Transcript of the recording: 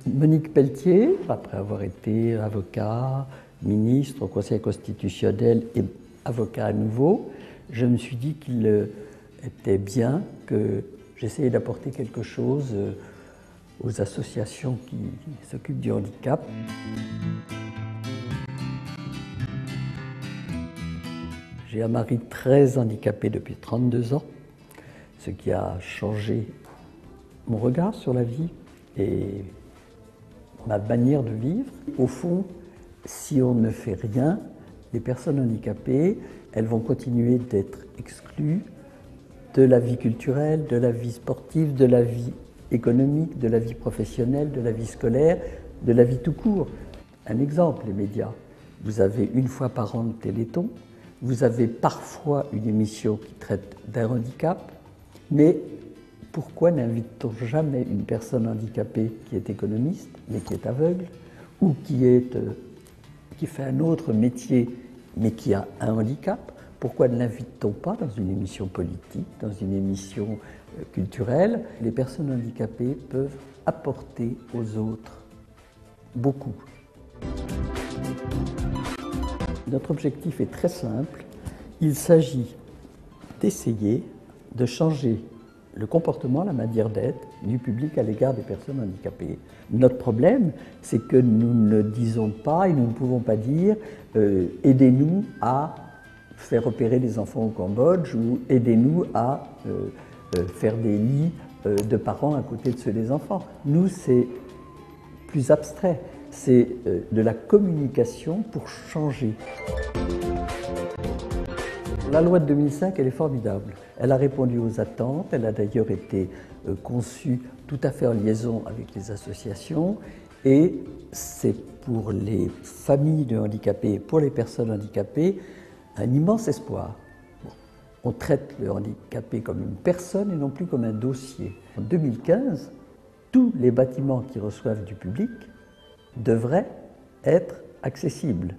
Monique Pelletier, après avoir été avocat, ministre au Conseil constitutionnel et avocat à nouveau, je me suis dit qu'il était bien que j'essayais d'apporter quelque chose aux associations qui s'occupent du handicap. J'ai un mari très handicapé depuis 32 ans, ce qui a changé mon regard sur la vie et ma manière de vivre. Au fond, si on ne fait rien, les personnes handicapées, elles vont continuer d'être exclues de la vie culturelle, de la vie sportive, de la vie économique, de la vie professionnelle, de la vie scolaire, de la vie tout court. Un exemple, les médias. Vous avez une fois par an le Téléthon, vous avez parfois une émission qui traite d'un handicap, mais pourquoi n'invite-t-on jamais une personne handicapée qui est économiste, mais qui est aveugle, ou qui fait un autre métier, mais qui a un handicap? Pourquoi ne l'invite-t-on pas dans une émission politique, dans une émission culturelle? Les personnes handicapées peuvent apporter aux autres beaucoup. Notre objectif est très simple. Il s'agit d'essayer de changer le comportement, la manière d'être du public à l'égard des personnes handicapées. Notre problème, c'est que nous ne disons pas et nous ne pouvons pas dire aidez-nous à faire opérer les enfants au Cambodge ou aidez-nous à faire des lits de parents à côté de ceux des enfants. Nous, c'est plus abstrait. C'est de la communication pour changer. La loi de 2005, elle est formidable. Elle a répondu aux attentes, elle a d'ailleurs été conçue tout à fait en liaison avec les associations et c'est pour les familles de handicapés, pour les personnes handicapées, un immense espoir. Bon, on traite le handicapé comme une personne et non plus comme un dossier. En 2015, tous les bâtiments qui reçoivent du public devraient être accessibles.